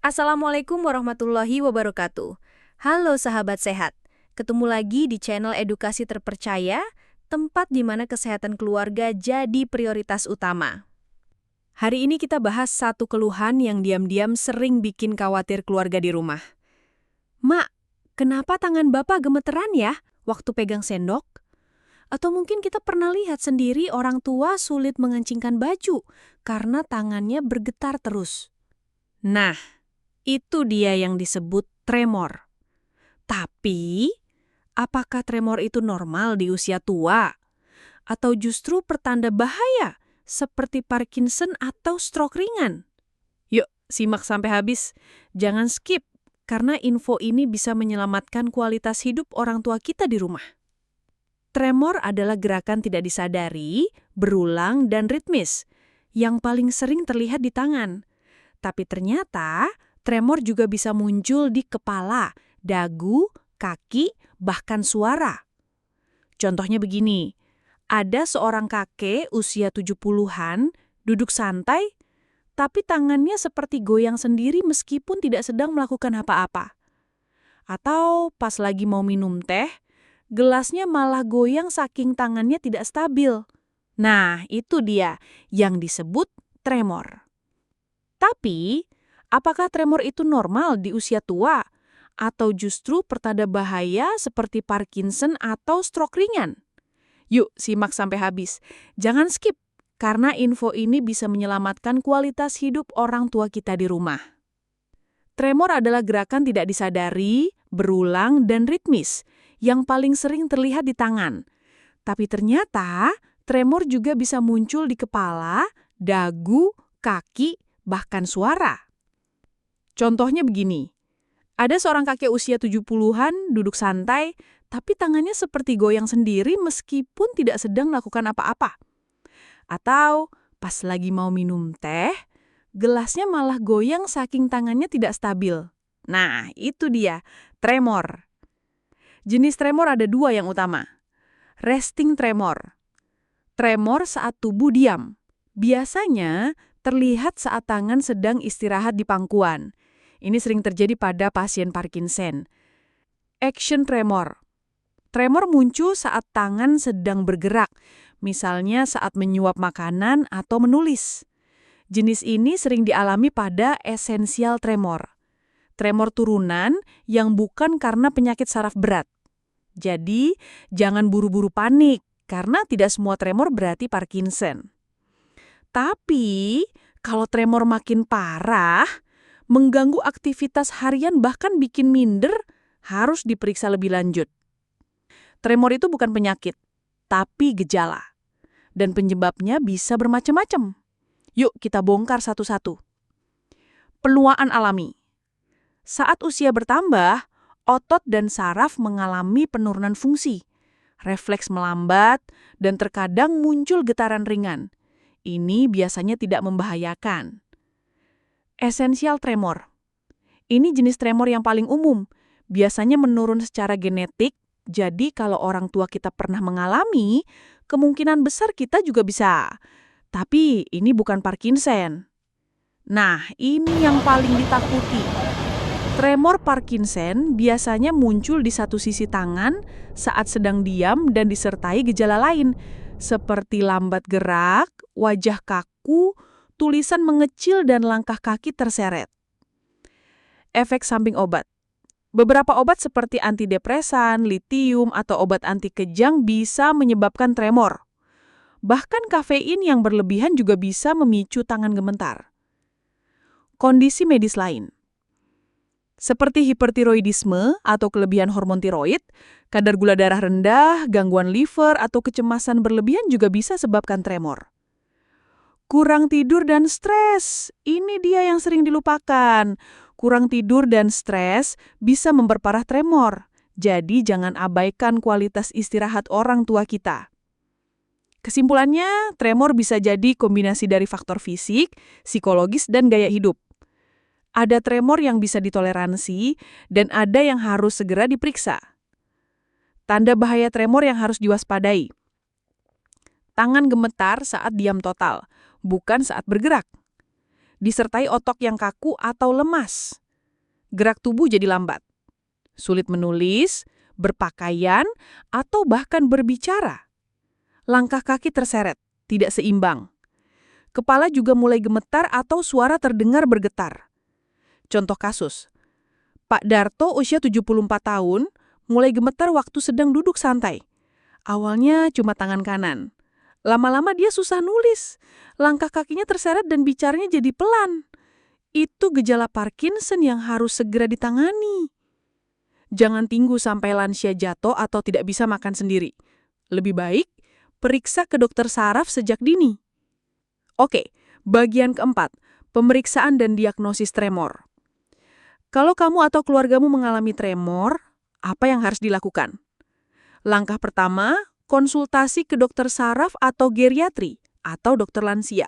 Assalamualaikum warahmatullahi wabarakatuh. Halo sahabat sehat, ketemu lagi di channel edukasi terpercaya, tempat di mana kesehatan keluarga jadi prioritas utama. Hari ini kita bahas satu keluhan yang diam-diam sering bikin khawatir keluarga di rumah. Mak, kenapa tangan Bapak gemeteran ya waktu pegang sendok? Atau mungkin kita pernah lihat sendiri orang tua sulit mengencingkan baju karena tangannya bergetar terus. Nah, itu dia yang disebut tremor. Tapi, apakah tremor itu normal di usia tua? Atau justru pertanda bahaya seperti Parkinson atau stroke ringan? Yuk, simak sampai habis. Jangan skip, karena info ini bisa menyelamatkan kualitas hidup orang tua kita di rumah. Tremor adalah gerakan tidak disadari, berulang, dan ritmis, yang paling sering terlihat di tangan. Tapi ternyata, tremor juga bisa muncul di kepala, dagu, kaki, bahkan suara. Contohnya begini, ada seorang kakek usia 70-an duduk santai, tapi tangannya seperti goyang sendiri meskipun tidak sedang melakukan apa-apa. Atau pas lagi mau minum teh, gelasnya malah goyang saking tangannya tidak stabil. Nah, itu dia yang disebut tremor. Tapi, apakah tremor itu normal di usia tua? Atau justru pertanda bahaya seperti Parkinson atau stroke ringan? Yuk, simak sampai habis. Jangan skip, karena info ini bisa menyelamatkan kualitas hidup orang tua kita di rumah. Tremor adalah gerakan tidak disadari, berulang, dan ritmis, yang paling sering terlihat di tangan. Tapi ternyata, tremor juga bisa muncul di kepala, dagu, kaki, bahkan suara. Contohnya begini, ada seorang kakek usia 70-an duduk santai, tapi tangannya seperti goyang sendiri meskipun tidak sedang melakukan apa-apa. Atau pas lagi mau minum teh, gelasnya malah goyang saking tangannya tidak stabil. Nah, itu dia, tremor. Jenis tremor ada dua yang utama. Resting tremor. Tremor saat tubuh diam. Biasanya terlihat saat tangan sedang istirahat di pangkuan. Ini sering terjadi pada pasien Parkinson. Action tremor. Tremor muncul saat tangan sedang bergerak, misalnya saat menyuap makanan atau menulis. Jenis ini sering dialami pada essential tremor. Tremor turunan yang bukan karena penyakit saraf berat. Jadi, jangan buru-buru panik, karena tidak semua tremor berarti Parkinson. Tapi, kalau tremor makin parah, mengganggu aktivitas harian bahkan bikin minder, harus diperiksa lebih lanjut. Tremor itu bukan penyakit, tapi gejala. Dan penyebabnya bisa bermacam-macam. Yuk kita bongkar satu-satu. Penuaan alami. Saat usia bertambah, otot dan saraf mengalami penurunan fungsi. Refleks melambat, dan terkadang muncul getaran ringan. Ini biasanya tidak membahayakan. Essential tremor. Ini jenis tremor yang paling umum. Biasanya menurun secara genetik, jadi kalau orang tua kita pernah mengalami, kemungkinan besar kita juga bisa. Tapi ini bukan Parkinson. Nah, ini yang paling ditakuti. Tremor Parkinson biasanya muncul di satu sisi tangan saat sedang diam dan disertai gejala lain, seperti lambat gerak, wajah kaku, tulisan mengecil, dan langkah kaki terseret. Efek samping obat. Beberapa obat seperti antidepresan, litium, atau obat anti kejang bisa menyebabkan tremor. Bahkan kafein yang berlebihan juga bisa memicu tangan gemetar. Kondisi medis lain. Seperti hipertiroidisme atau kelebihan hormon tiroid, kadar gula darah rendah, gangguan liver, atau kecemasan berlebihan juga bisa sebabkan tremor. Kurang tidur dan stres, ini dia yang sering dilupakan. Kurang tidur dan stres bisa memperparah tremor. Jadi jangan abaikan kualitas istirahat orang tua kita. Kesimpulannya, tremor bisa jadi kombinasi dari faktor fisik, psikologis, dan gaya hidup. Ada tremor yang bisa ditoleransi, dan ada yang harus segera diperiksa. Tanda bahaya tremor yang harus diwaspadai. Tangan gemetar saat diam total, bukan saat bergerak. disertai otot yang kaku atau lemas. Gerak tubuh jadi lambat, sulit menulis, berpakaian, atau bahkan berbicara. Langkah kaki terseret, tidak seimbang. Kepala juga mulai gemetar atau suara terdengar bergetar. Contoh kasus, Pak Darto usia 74 tahun, mulai gemetar waktu sedang duduk santai. Awalnya cuma tangan kanan. Lama-lama dia susah nulis. Langkah kakinya terseret dan bicaranya jadi pelan. Itu gejala Parkinson yang harus segera ditangani. Jangan tunggu sampai lansia jatuh atau tidak bisa makan sendiri. Lebih baik, periksa ke dokter saraf sejak dini. Oke, bagian keempat, pemeriksaan dan diagnosis tremor. Kalau kamu atau keluargamu mengalami tremor, apa yang harus dilakukan? Langkah pertama, konsultasi ke dokter saraf atau geriatri atau dokter lansia.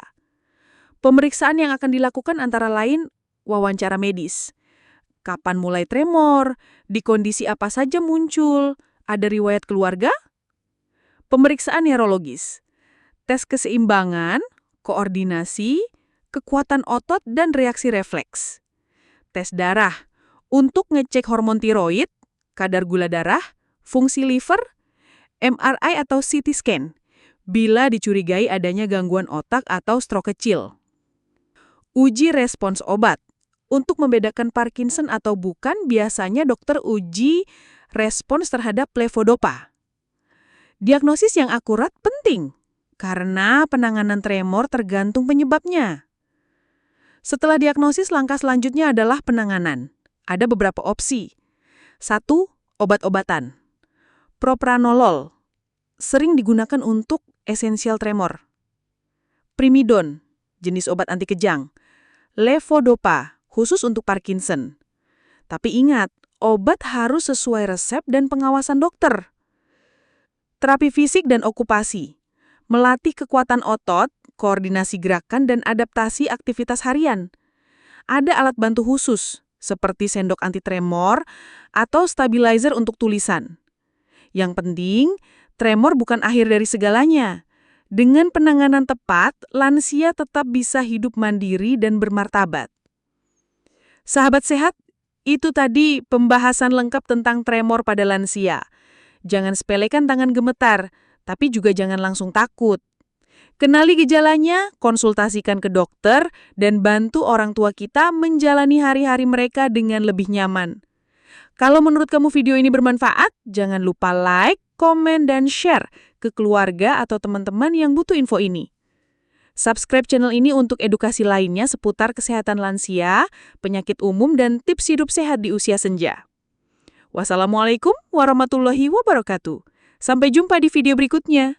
Pemeriksaan yang akan dilakukan antara lain wawancara medis. Kapan mulai tremor? Di kondisi apa saja muncul? Ada riwayat keluarga? Pemeriksaan neurologis. Tes keseimbangan, koordinasi, kekuatan otot, dan reaksi refleks. Tes darah untuk ngecek hormon tiroid, kadar gula darah, fungsi liver, MRI atau CT scan, bila dicurigai adanya gangguan otak atau stroke kecil. Uji respons obat. Untuk membedakan Parkinson atau bukan, biasanya dokter uji respons terhadap levodopa. Diagnosis yang akurat penting, karena penanganan tremor tergantung penyebabnya. Setelah diagnosis, langkah selanjutnya adalah penanganan. Ada beberapa opsi. 1. Obat-obatan. Propranolol, sering digunakan untuk esensial tremor. Primidon, jenis obat anti kejang. Levodopa, khusus untuk Parkinson. Tapi ingat, obat harus sesuai resep dan pengawasan dokter. Terapi fisik dan okupasi. Melatih kekuatan otot, koordinasi gerakan, dan adaptasi aktivitas harian. Ada alat bantu khusus, seperti sendok anti tremor atau stabilizer untuk tulisan. Yang penting, tremor bukan akhir dari segalanya. Dengan penanganan tepat, lansia tetap bisa hidup mandiri dan bermartabat. Sahabat sehat, itu tadi pembahasan lengkap tentang tremor pada lansia. Jangan sepelekan tangan gemetar, tapi juga jangan langsung takut. Kenali gejalanya, konsultasikan ke dokter, dan bantu orang tua kita menjalani hari-hari mereka dengan lebih nyaman. Kalau menurut kamu video ini bermanfaat, jangan lupa like, komen, dan share ke keluarga atau teman-teman yang butuh info ini. Subscribe channel ini untuk edukasi lainnya seputar kesehatan lansia, penyakit umum, dan tips hidup sehat di usia senja. Wassalamualaikum warahmatullahi wabarakatuh. Sampai jumpa di video berikutnya.